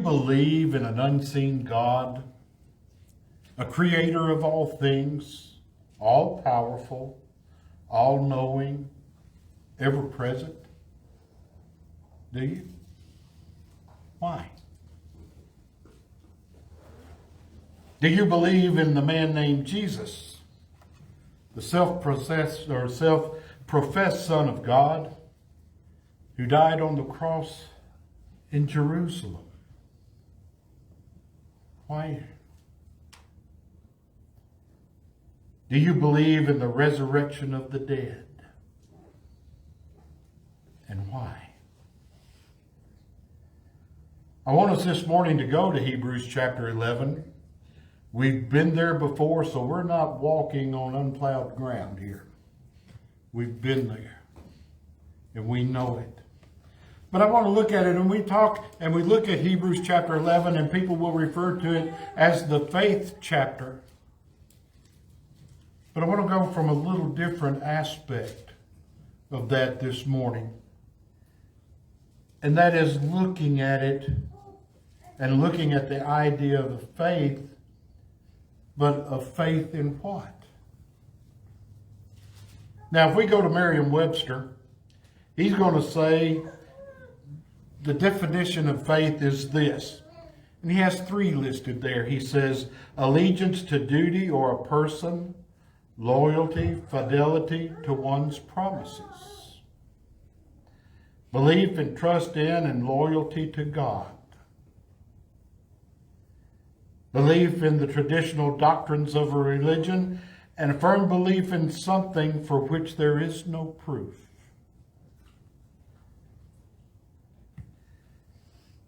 believe in an unseen God, a creator of all things, all powerful, all knowing, ever present? Do you? Why? Do you believe in the man named Jesus, the self-professed Son of God, who died on the cross in Jerusalem? Why? Do you believe in the resurrection of the dead? And why? I want us this morning to go to Hebrews chapter 11. We've been there before, so we're not walking on unplowed ground here. We've been there, and we know it. But I want to look at it, and we talk, and we look at Hebrews chapter 11, and people will refer to it as the faith chapter. But I want to go from a little different aspect of that this morning. And that is looking at it and looking at the idea of faith, but of faith in what? Now, if we go to Merriam-Webster, he's going to say the definition of faith is this. And he has three listed there. He says, allegiance to duty or a person, loyalty, fidelity to one's promises, belief and trust in and loyalty to God, belief in the traditional doctrines of a religion, and a firm belief in something for which there is no proof.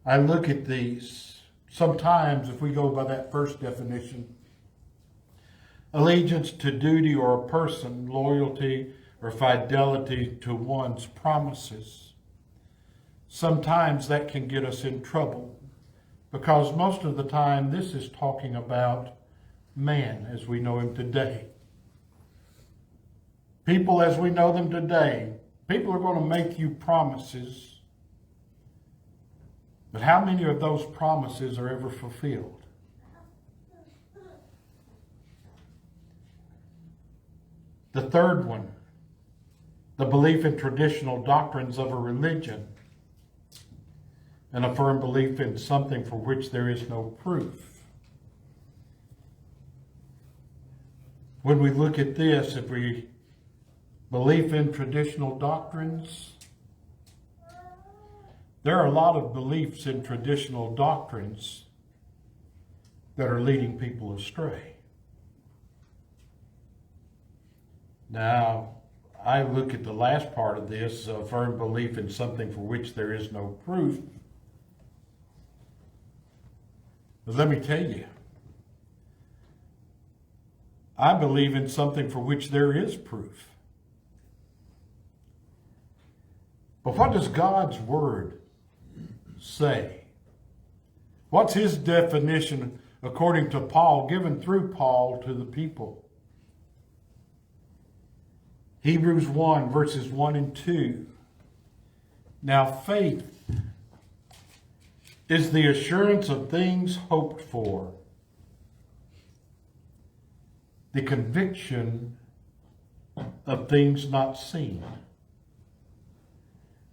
I look at these. Sometimes, if we go by that first definition, allegiance to duty or a person, loyalty or fidelity to one's promises, sometimes that can get us in trouble, because most of the time this is talking about man as we know him today. People as we know them today, people are going to make you promises, but how many of those promises are ever fulfilled? The third one, the belief in traditional doctrines of a religion, and a firm belief in something for which there is no proof. When we look at this, if we believe in traditional doctrines, there are a lot of beliefs in traditional doctrines that are leading people astray. Now, I look at the last part of this, a firm belief in something for which there is no proof. But let me tell you, I believe in something for which there is proof. But what does God's Word say? What's His definition, according to Paul, given through Paul to the people? Hebrews 1, verses 1 and 2. Now faith is the assurance of things hoped for, the conviction of things not seen.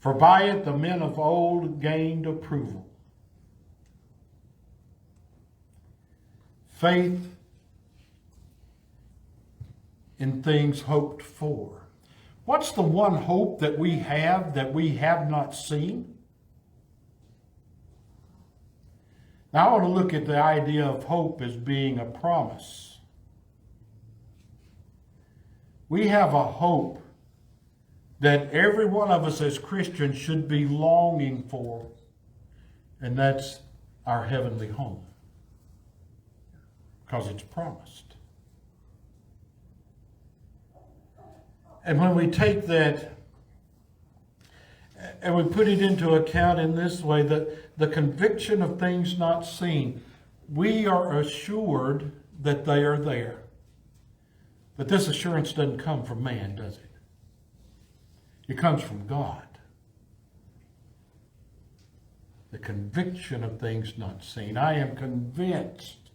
For by it the men of old gained approval. Faith in things hoped for. What's the one hope that we have not seen? Now I want to look at the idea of hope as being a promise. We have a hope that every one of us as Christians should be longing for, and that's our heavenly home, because it's promised. And when we take that and we put it into account in this way, that the conviction of things not seen, we are assured that they are there. But this assurance doesn't come from man, does it? It comes from God. The conviction of things not seen. I am convinced.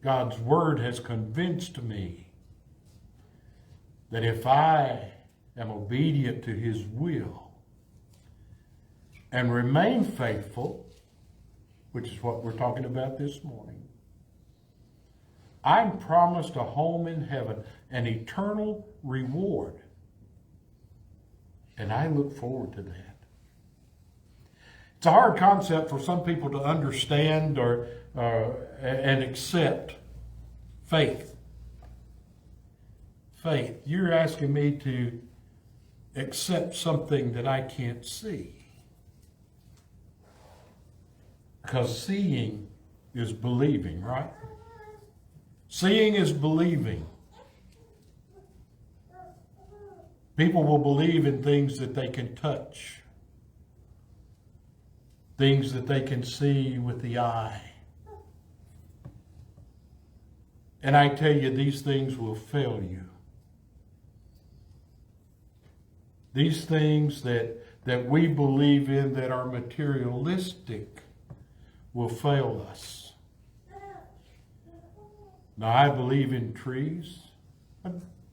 God's Word has convinced me that if I am obedient to His will and remain faithful, which is what we're talking about this morning, I'm promised a home in heaven, an eternal reward. And I look forward to that. It's a hard concept for some people to understand and accept. Faith. Faith. You're asking me to accept something that I can't see. Because seeing is believing, right? Seeing is believing. People will believe in things that they can touch. Things that they can see with the eye. And I tell you, these things will fail you. These things that we believe in that are materialistic will fail us. Now, I believe in trees.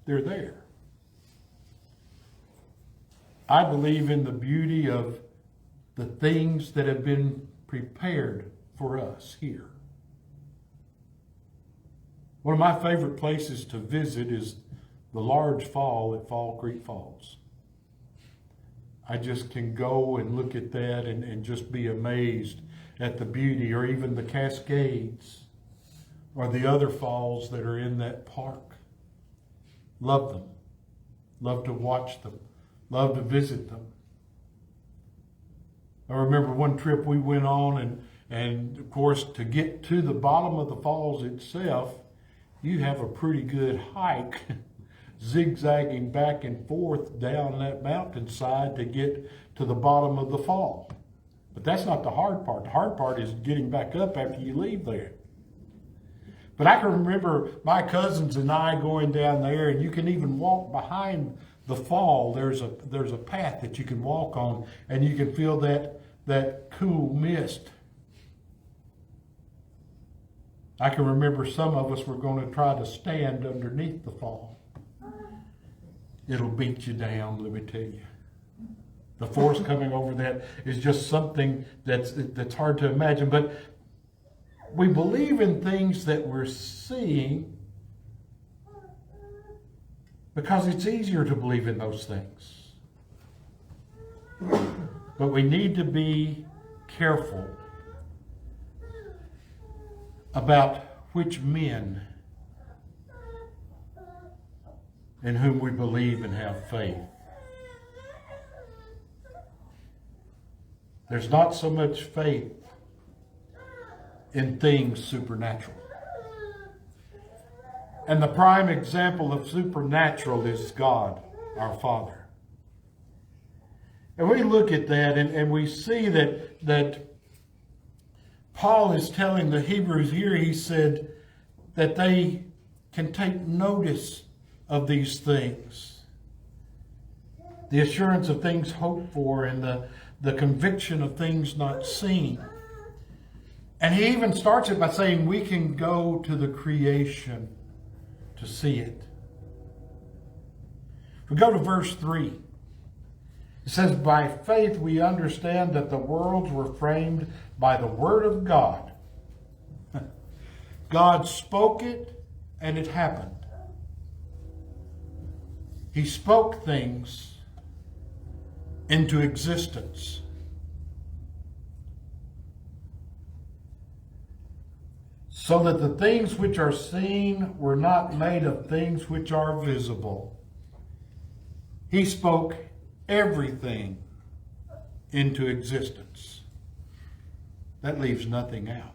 They're there. I believe in the beauty of the things that have been prepared for us here. One of my favorite places to visit is the large fall at Fall Creek Falls. I just can go and look at that and just be amazed at the beauty, or even the Cascades or the other falls that are in that park. Love them. Love to watch them. Love to visit them. I remember one trip we went on, and of course, to get to the bottom of the falls itself, you have a pretty good hike, zigzagging back and forth down that mountainside to get to the bottom of the fall. But that's not the hard part. The hard part is getting back up after you leave there. But I can remember my cousins and I going down there, and you can even walk behind the fall. There's a path that you can walk on, and you can feel that cool mist. I can remember some of us were going to try to stand underneath the fall. It'll beat you down, let me tell you. The force coming over that is just something that's hard to imagine. But we believe in things that we're seeing because it's easier to believe in those things. But we need to be careful about which men in whom we believe and have faith. There's not so much faith in things supernatural. And the prime example of supernatural is God, our Father. And we look at that and we see that Paul is telling the Hebrews here, he said that they can take notice of these things. The assurance of things hoped for and the conviction of things not seen. And he even starts it by saying we can go to the creation to see it. If we go to verse 3, it says, by faith we understand that the worlds were framed by the word of God. God spoke it and it happened. He spoke things into existence. So that the things which are seen were not made of things which are visible. He spoke everything into existence. That leaves nothing out.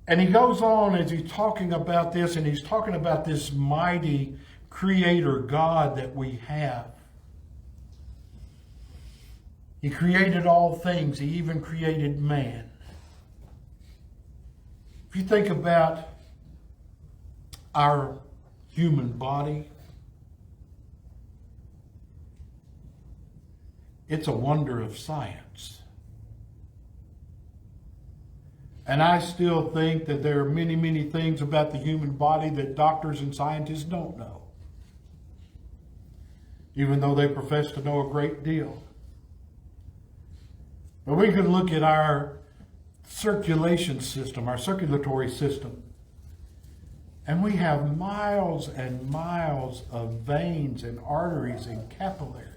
And he goes on as he's talking about this, and he's talking about this mighty creator God that we have. He created all things. He even created man. If you think about our human body, It's a wonder of science. And I still think that there are many, many things about the human body that doctors and scientists don't know, even though they profess to know a great deal. But we can look at our circulation system, our circulatory system, and we have miles and miles of veins and arteries and capillaries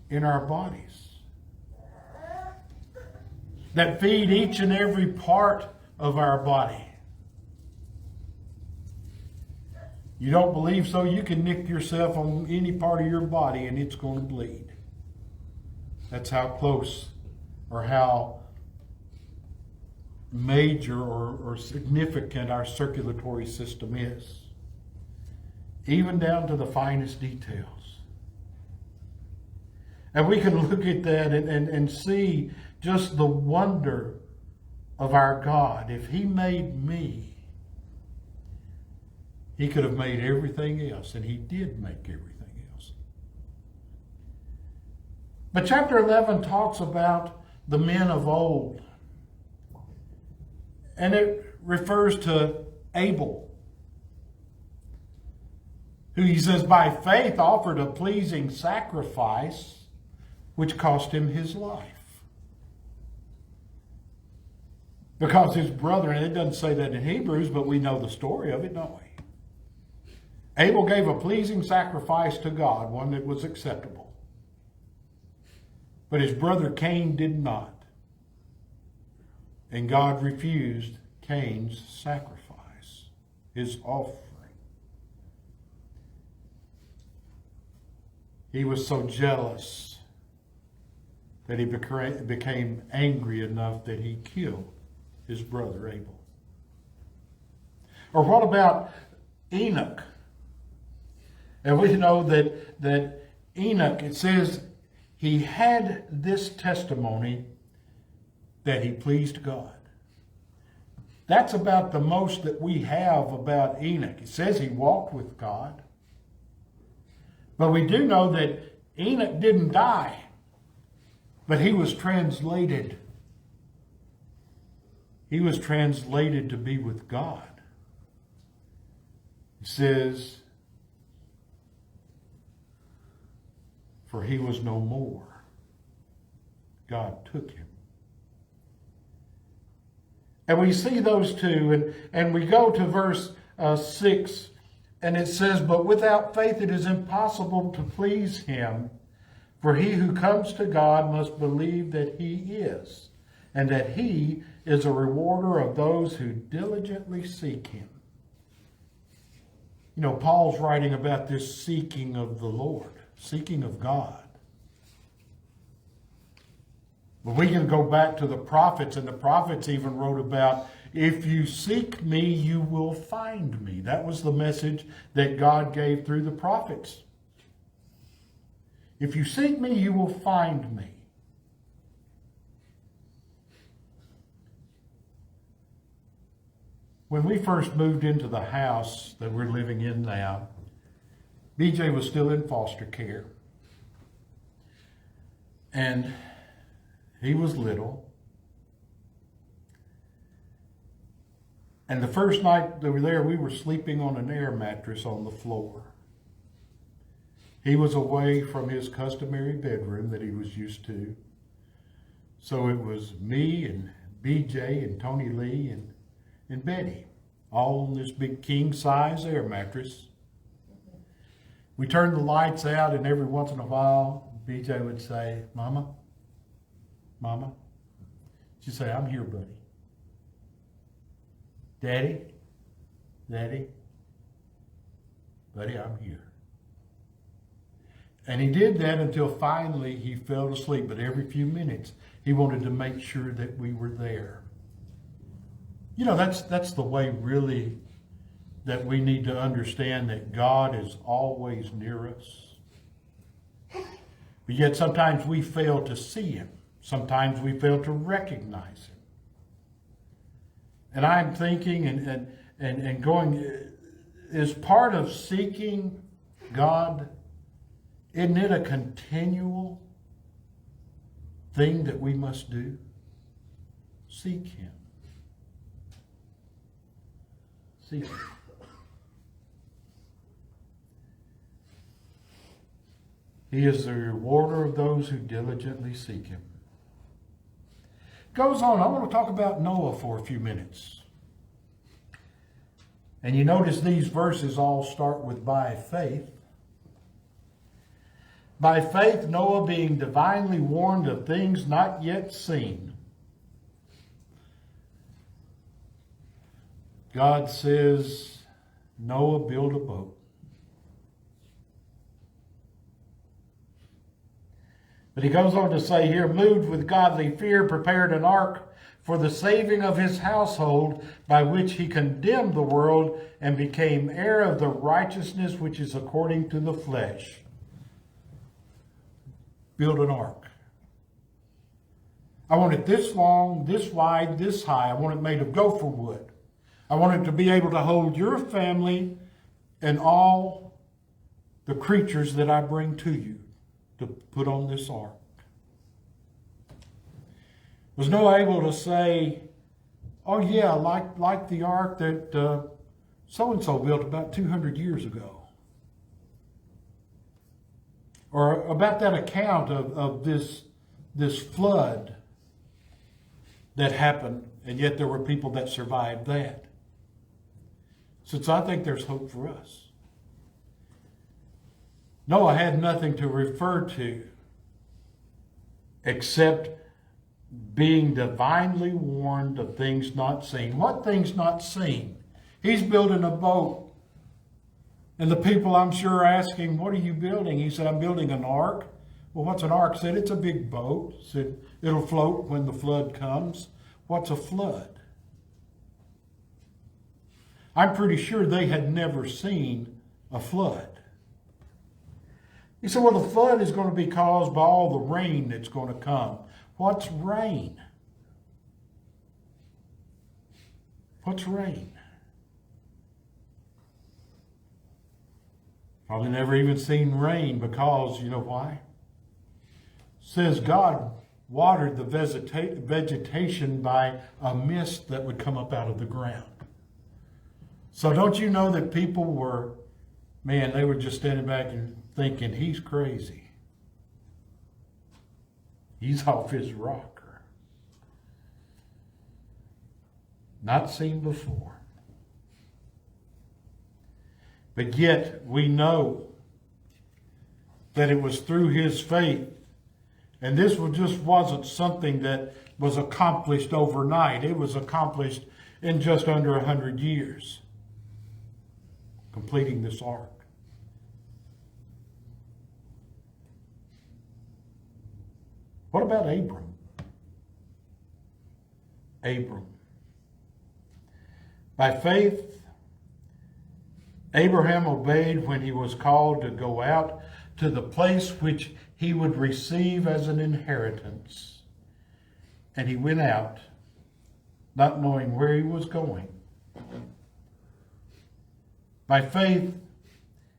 in our bodies that feed each and every part of our body. You don't believe so? You can nick yourself on any part of your body and it's going to bleed. That's how close or how major or significant our circulatory system is, even down to the finest details. And we can look at that and see just the wonder of our God. If He made me, He could have made everything else, and He did make everything else. But chapter 11 talks about the men of old. And it refers to Abel, who he says by faith offered a pleasing sacrifice, which cost him his life. Because his brother, and it doesn't say that in Hebrews, but we know the story of it, don't we? Abel gave a pleasing sacrifice to God, one that was acceptable. But his brother Cain did not. And God refused Cain's sacrifice, his offering. He was so jealous that he became angry enough that he killed his brother Abel. Or what about Enoch? And we know that Enoch, it says, he had this testimony that he pleased God. That's about the most that we have about Enoch. It says he walked with God. But we do know that Enoch didn't die, but he was translated. He was translated to be with God. It says, for he was no more. God took him. And we see those two, and we go to verse 6, and it says, but without faith it is impossible to please Him, for he who comes to God must believe that He is, and that He is a rewarder of those who diligently seek Him. You know, Paul's writing about this seeking of the Lord, seeking of God. But we can go back to the prophets, and the prophets even wrote about, if you seek me, you will find me. That was the message that God gave through the prophets. If you seek me, you will find me. When we first moved into the house that we're living in now, BJ was still in foster care. And he was little. And the first night they were there, we were sleeping on an air mattress on the floor. He was away from his customary bedroom that he was used to. So it was me and BJ and Tony Lee and Betty, all on this big king-size air mattress. We turned the lights out, and every once in a while, BJ would say, Mama, Mama. She'd say, I'm here, buddy. Daddy, Daddy, buddy, I'm here. And he did that until finally he fell asleep. But every few minutes, he wanted to make sure that we were there. You know, that's the way really that we need to understand that God is always near us. But yet sometimes we fail to see Him. Sometimes we fail to recognize Him. And I'm thinking and going, is part of seeking God, isn't it a continual thing that we must do? Seek Him. Seek Him. He is the rewarder of those who diligently seek Him. Goes on. I want to talk about Noah for a few minutes. And you notice these verses all start with by faith. By faith, Noah, being divinely warned of things not yet seen. God says, Noah, build a boat. But he goes on to say here, moved with godly fear, prepared an ark for the saving of his household, by which he condemned the world and became heir of the righteousness which is according to the flesh. Build an ark. I want it this long, this wide, this high. I want it made of gopher wood. I want it to be able to hold your family and all the creatures that I bring to you to put on this ark. Was Noah able to say, oh yeah, like the ark that so-and-so built about 200 years ago? Or about that account of this flood that happened, and yet there were people that survived that. Since I think there's hope for us. Noah had nothing to refer to except being divinely warned of things not seen. What things not seen? He's building a boat. And the people, I'm sure, are asking, what are you building? He said, I'm building an ark. Well, what's an ark? He said, it's a big boat. He said, it'll float when the flood comes. What's a flood? I'm pretty sure they had never seen a flood. He said, well, the flood is going to be caused by all the rain that's going to come. What's rain? What's rain? Probably never even seen rain because, you know why? It says God watered the vegetation by a mist that would come up out of the ground. So don't you know that people were, man, they were just standing back and thinking, he's crazy. He's off his rocker. Not seen before. But yet we know that it was through his faith. And this just wasn't something that was accomplished overnight. It was accomplished in just under 100 years. Completing this ark. What about Abram? Abram. By faith, Abraham obeyed when he was called to go out to the place which he would receive as an inheritance. And he went out, not knowing where he was going. By faith,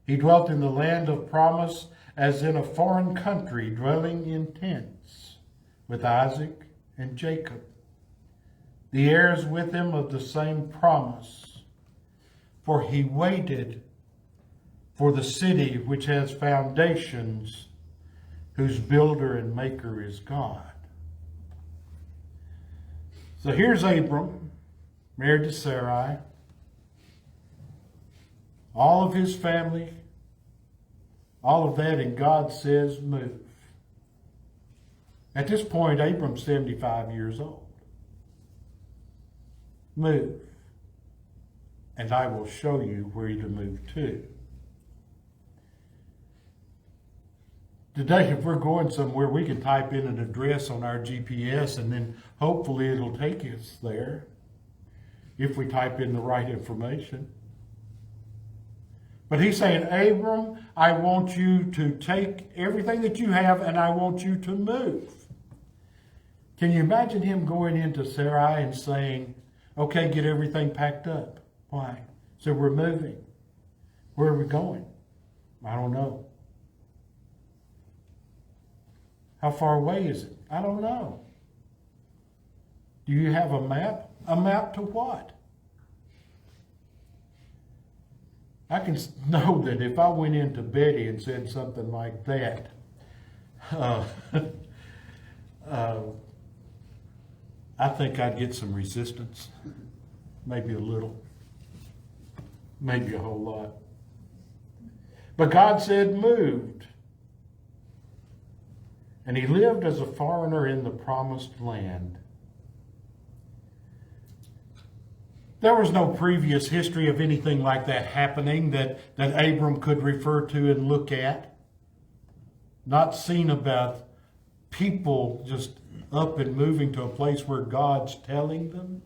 he dwelt in the land of promise as in a foreign country, dwelling in tents with Isaac and Jacob, the heirs with him of the same promise. For he waited for the city which has foundations, whose builder and maker is God. So here's Abram, married to Sarai. All of his family, all of that, and God says, move. At this point, Abram's 75 years old. Move, and I will show you where to move to. Today, if we're going somewhere, we can type in an address on our GPS, and then hopefully it'll take us there if we type in the right information. But he's saying, Abram, I want you to take everything that you have and I want you to move. Can you imagine him going into Sarai and saying, okay, get everything packed up? Why? So we're moving. Where are we going? I don't know. How far away is it? I don't know. Do you have a map? A map to what? I can know that if I went into Betty and said something like that, I think I'd get some resistance. Maybe a little. Maybe a whole lot. But God said moved. And he lived as a foreigner in the promised land. There was no previous history of anything like that happening that Abram could refer to and look at. Not seen about people just up and moving to a place where God's telling them.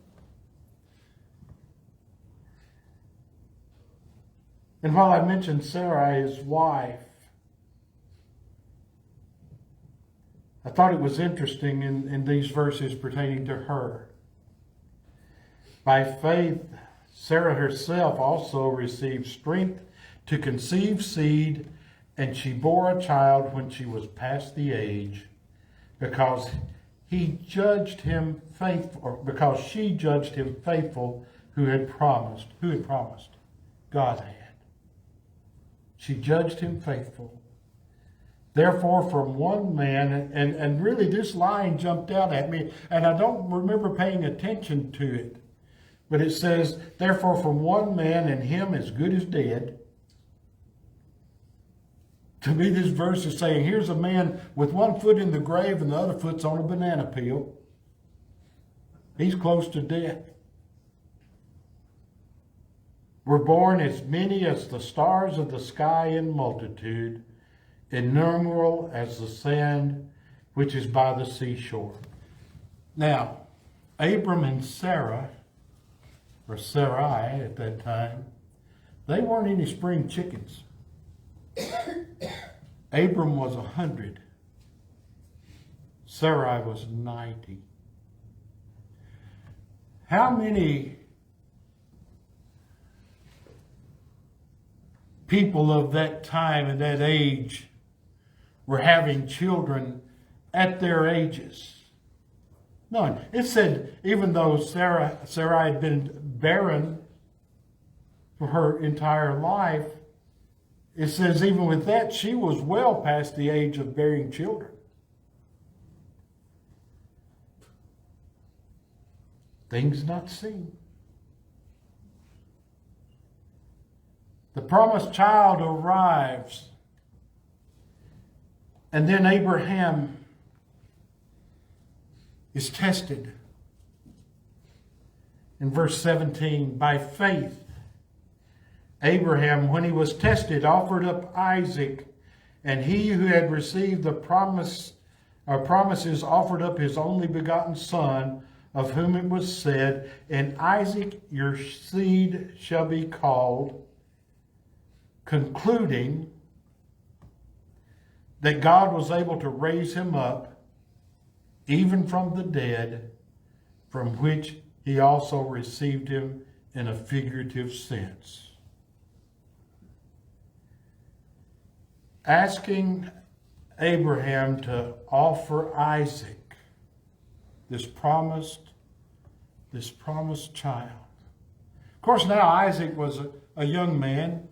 And while I mentioned Sarai, his wife, I thought it was interesting in these verses pertaining to her. By faith, Sarah herself also received strength to conceive seed, and she bore a child when she was past the age, because he judged him faithful, or because she judged him faithful who had promised. Who had promised? God had. She judged him faithful. Therefore, from one man, and really this line jumped out at me, and I don't remember paying attention to it. But it says, therefore from one man, and him as good as dead. To me, this verse is saying, here's a man with one foot in the grave and the other foot's on a banana peel. He's close to death. Were born as many as the stars of the sky in multitude, innumerable as the sand which is by the seashore. Now, Abram and Sarah, or Sarai at that time, they weren't any spring chickens. Abram was 100. Sarai was 90. How many people of that time and that age were having children at their ages? None. It said even though Sarai had been barren for her entire life, it says even with that she was well past the age of bearing children. Things not seen. The promised child arrives, and then Abraham is tested. In verse 17, by faith, Abraham, when he was tested, offered up Isaac, and he who had received the promises offered up his only begotten son, of whom it was said, in Isaac your seed shall be called, concluding that God was able to raise him up, even from the dead, from which he also received him in a figurative sense. Asking Abraham to offer Isaac, this promised child. Of course, now Isaac was a young man.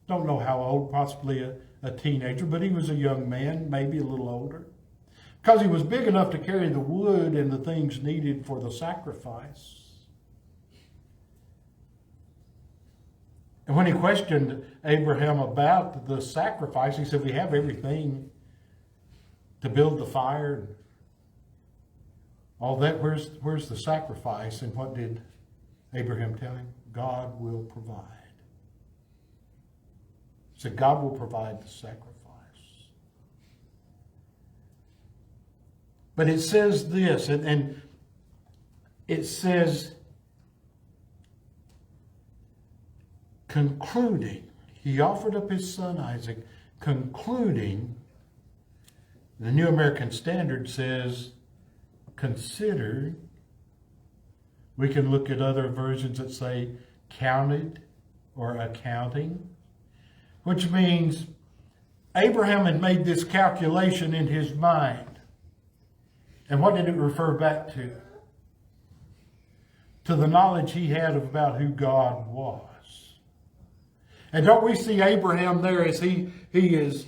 Don't know how old, possibly a teenager, but he was a young man, maybe a little older. Because he was big enough to carry the wood and the things needed for the sacrifice. And when he questioned Abraham about the sacrifice, he said, we have everything to build the fire and all that. Where's the sacrifice? And what did Abraham tell him? God will provide. He said, God will provide the sacrifice. But it says this, and it says, concluding, he offered up his son Isaac, concluding, the New American Standard says, consider. We can look at other versions that say counted or accounting, which means Abraham had made this calculation in his mind. And what did it refer back to? To the knowledge he had about who God was. And don't we see Abraham there as he is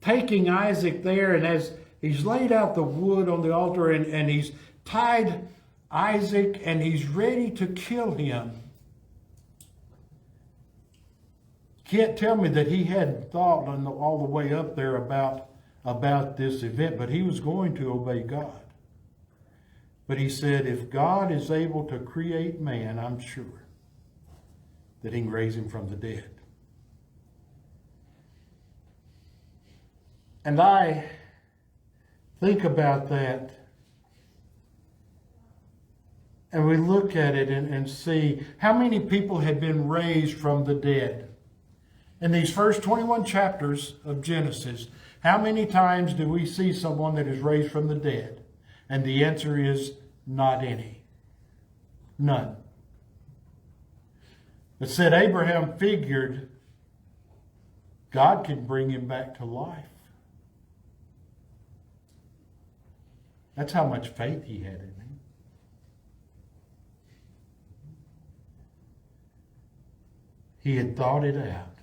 taking Isaac there, and as he's laid out the wood on the altar, and he's tied Isaac and he's ready to kill him. Can't tell me that he hadn't thought all the way up there about this event, but he was going to obey God. But he said, if God is able to create man, I'm sure that he can raise him from the dead. And I think about that, and we look at it and see how many people had been raised from the dead. In these first 21 chapters of Genesis, how many times do we see someone that is raised from the dead? And the answer is not any. None. It said Abraham figured God could bring him back to life. That's how much faith he had in him. He had thought it out,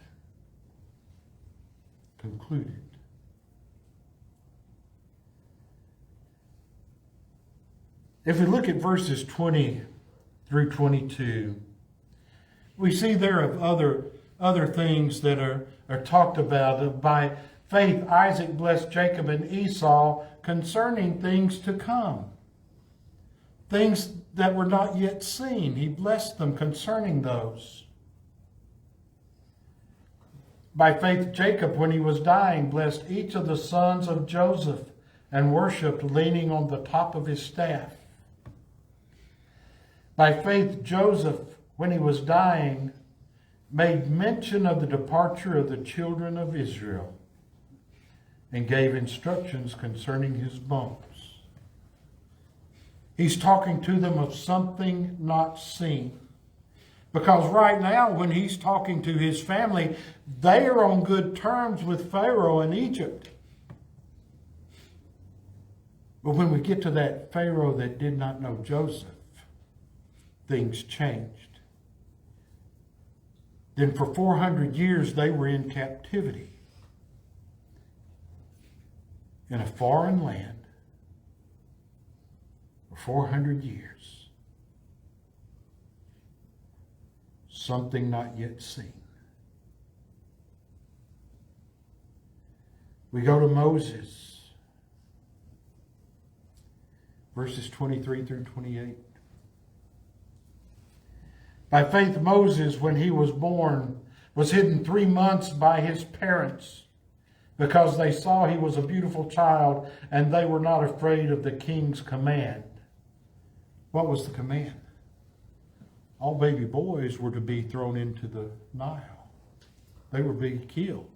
concluded. If we look at verses 20 through 22, we see there of other things that are talked about. By faith, Isaac blessed Jacob and Esau concerning things to come. Things that were not yet seen. He blessed them concerning those. By faith, Jacob, when he was dying, blessed each of the sons of Joseph and worshipped, leaning on the top of his staff. By faith, Joseph, when he was dying, made mention of the departure of the children of Israel and gave instructions concerning his bones. He's talking to them of something not seen. Because right now, when he's talking to his family, they are on good terms with Pharaoh in Egypt. But when we get to that Pharaoh that did not know Joseph, things changed. Then for 400 years, they were in captivity in a foreign land for 400 years. Something not yet seen. We go to Moses, verses 23 through 28. By faith, Moses, when he was born, was hidden 3 months by his parents, because they saw he was a beautiful child, and they were not afraid of the king's command. What was the command? All baby boys were to be thrown into the Nile. They were being killed.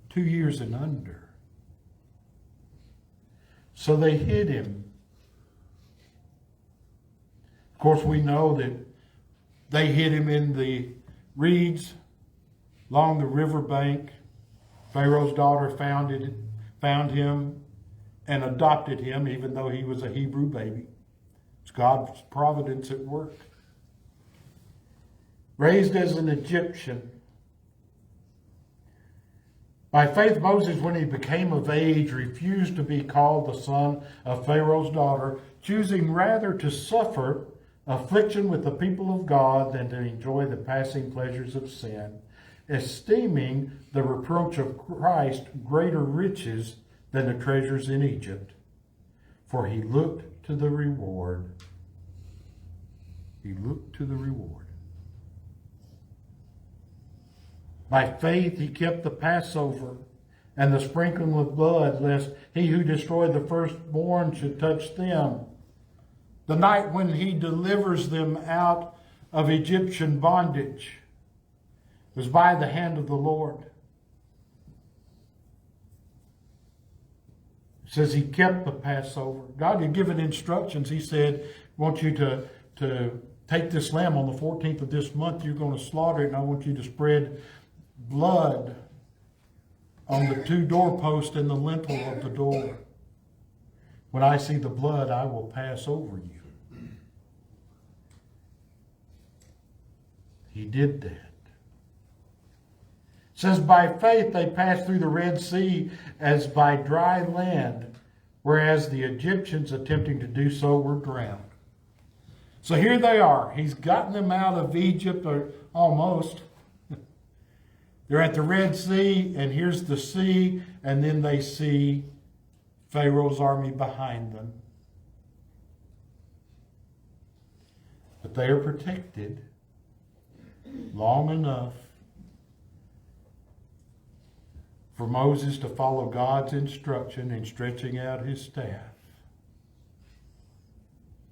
2 years and under. So they hid him. Of course, we know that they hid him in the reeds along the riverbank. Pharaoh's daughter found him and adopted him, even though he was a Hebrew baby. It's God's providence at work. Raised as an Egyptian. By faith, Moses, when he became of age, refused to be called the son of Pharaoh's daughter, choosing rather to suffer affliction with the people of God than to enjoy the passing pleasures of sin, esteeming the reproach of Christ greater riches than the treasures in Egypt. For he looked to the reward. He looked to the reward. By faith he kept the Passover and the sprinkling of blood, lest he who destroyed the firstborn should touch them. The night when he delivers them out of Egyptian bondage was by the hand of the Lord. It says he kept the Passover. God had given instructions. He said, I want you to take this lamb on the 14th of this month. You're going to slaughter it, and I want you to spread blood on the 2 doorposts and the lintel of the door. When I see the blood, I will pass over you. He did that. It says, by faith they passed through the Red Sea as by dry land, whereas the Egyptians attempting to do so were drowned. So here they are. He's gotten them out of Egypt, or almost. They're at the Red Sea, and here's the sea, and then they see Pharaoh's army behind them. But they are protected long enough for Moses to follow God's instruction in stretching out his staff.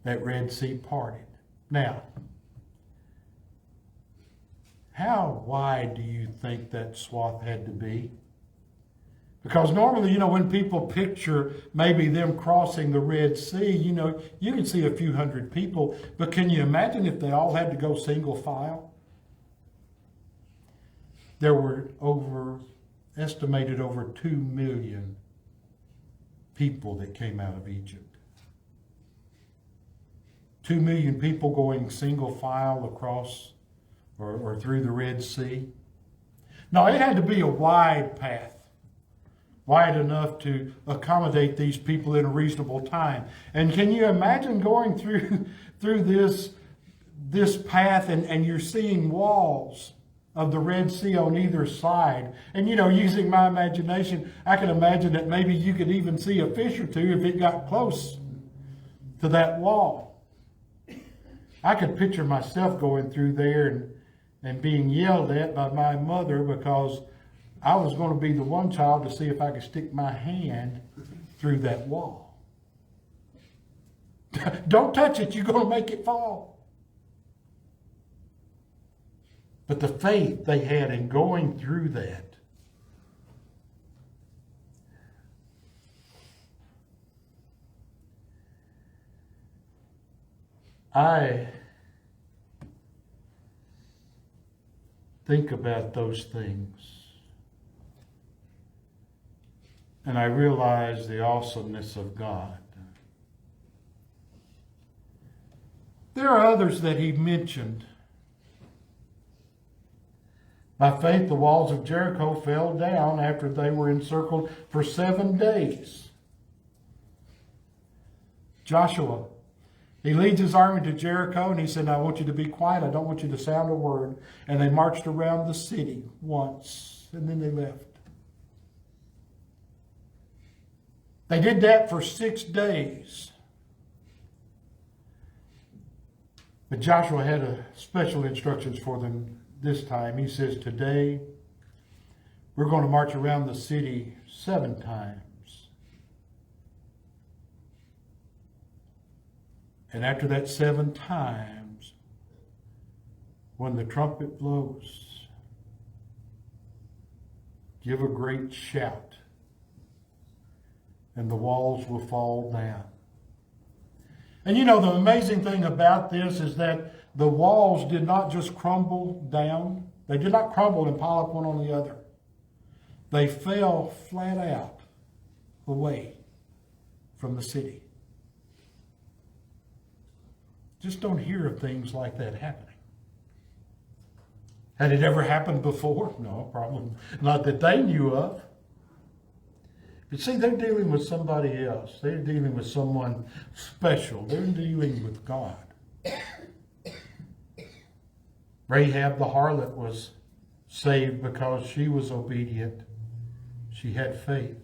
That Red Sea parted. Now, how wide do you think that swath had to be? Because normally, when people picture maybe them crossing the Red Sea, you can see a few hundred people. But can you imagine if they all had to go single file? There were estimated over 2 million people that came out of Egypt. 2 million people going single file across or through the Red Sea. No, it had to be a wide path. Wide enough to accommodate these people in a reasonable time. And can you imagine going through this path and you're seeing walls of the Red Sea on either side? And using my imagination, I can imagine that maybe you could even see a fish or two if it got close to that wall. I could picture myself going through there and being yelled at by my mother because I was going to be the one child to see if I could stick my hand through that wall. Don't touch it, you're going to make it fall. But the faith they had in going through that. I think about those things. And I realize the awesomeness of God. There are others that he mentioned. By faith, the walls of Jericho fell down after they were encircled for 7 days. Joshua, he leads his army to Jericho, and he said, I want you to be quiet. I don't want you to sound a word. And they marched around the city once, and then they left. They did that for 6 days. But Joshua had special instructions for them this time. He says, today we're going to march around the city 7 times. And after that 7 times, when the trumpet blows, give a great shout, and the walls will fall down. And the amazing thing about this is that the walls did not just crumble down. They did not crumble and pile up one on the other. They fell flat out away from the city. Just don't hear of things like that happening. Had it ever happened before? No, probably not that they knew of. But see, they're dealing with somebody else. They're dealing with someone special. They're dealing with God. Rahab the harlot was saved because she was obedient. She had faith.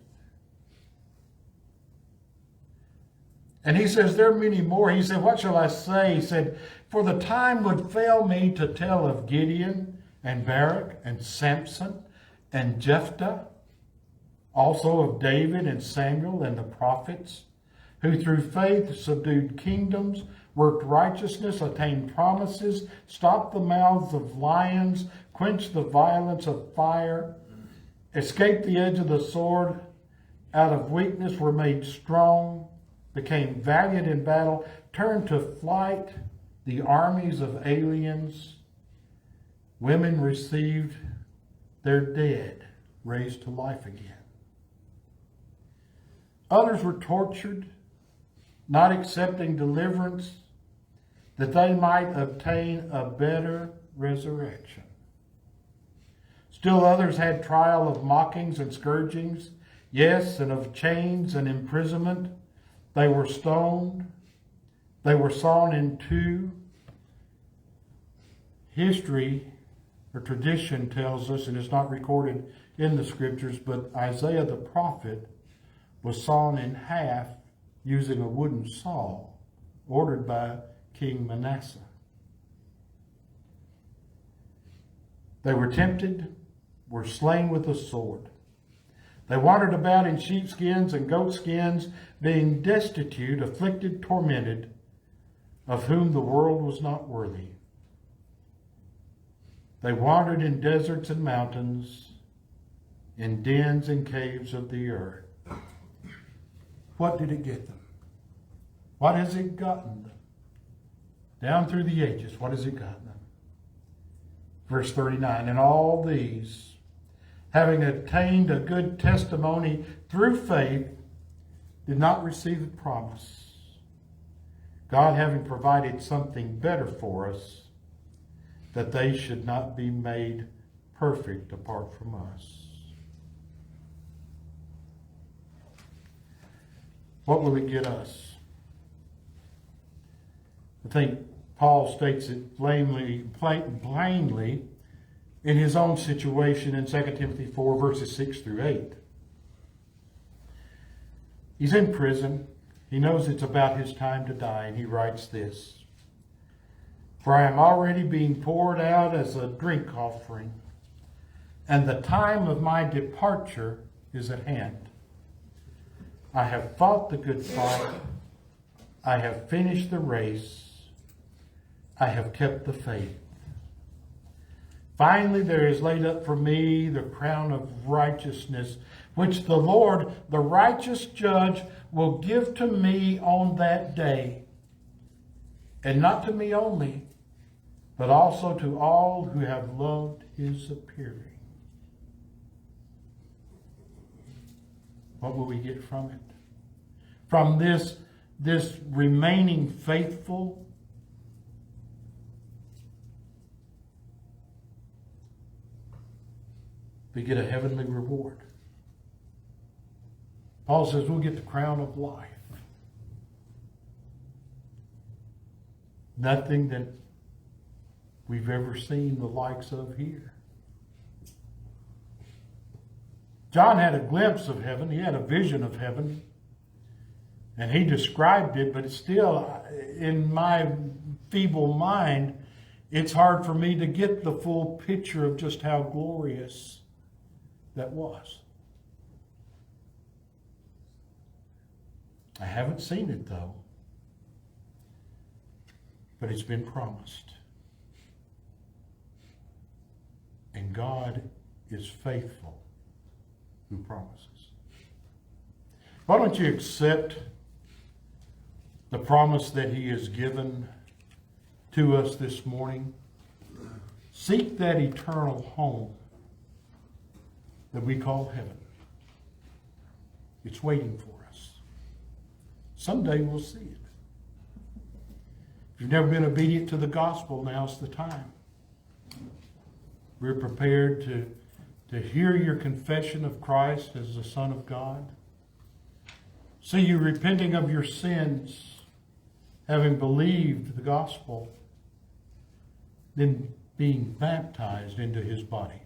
And he says, there are many more. He said, what shall I say? He said, for the time would fail me to tell of Gideon and Barak and Samson and Jephthah, also of David and Samuel and the prophets, who through faith subdued kingdoms, worked righteousness, attained promises, stopped the mouths of lions, quenched the violence of fire, escaped the edge of the sword, out of weakness were made strong, became valiant in battle, turned to flight the armies of aliens. Women received their dead raised to life again. Others were tortured not accepting deliverance, that they might obtain a better resurrection. Still others had trial of mockings and scourgings, yes, and of chains and imprisonment. They were stoned. They were sawn in two. History or tradition tells us, and it's not recorded in the scriptures, but Isaiah the prophet was sawn in half using a wooden saw ordered by King Manasseh. They were tempted, were slain with a sword. They wandered about in sheepskins and goatskins, being destitute, afflicted, tormented, of whom the world was not worthy. They wandered in deserts and mountains, in dens and caves of the earth. What did it get them? What has it gotten them? Down through the ages, what has it gotten them? Verse 39, and all these, having attained a good testimony through faith, did not receive the promise. God having provided something better for us, that they should not be made perfect apart from us. What will it get us? I think Paul states it plainly in his own situation in 2 Timothy 4, verses 6 through 8. He's in prison. He knows it's about his time to die, and he writes this: For I am already being poured out as a drink offering, and the time of my departure is at hand. I have fought the good fight. I have finished the race. I have kept the faith. Finally, there is laid up for me the crown of righteousness, which the Lord, the righteous judge, will give to me on that day. And not to me only, but also to all who have loved his appearing. What will we get from it? From this remaining faithful, we get a heavenly reward. Paul says we'll get the crown of life. Nothing that we've ever seen the likes of here. John had a glimpse of heaven. He had a vision of heaven. And he described it, but it's still, in my feeble mind, it's hard for me to get the full picture of just how glorious that was. I haven't seen it though, but it's been promised. And God is faithful who promises. Why don't you accept the promise that he has given to us this morning? Seek that eternal home that we call heaven. It's waiting for us. Someday we'll see it. If you've never been obedient to the gospel, now's the time. We're prepared to hear your confession of Christ as the Son of God. See you repenting of your sins, having believed the gospel, then being baptized into his body.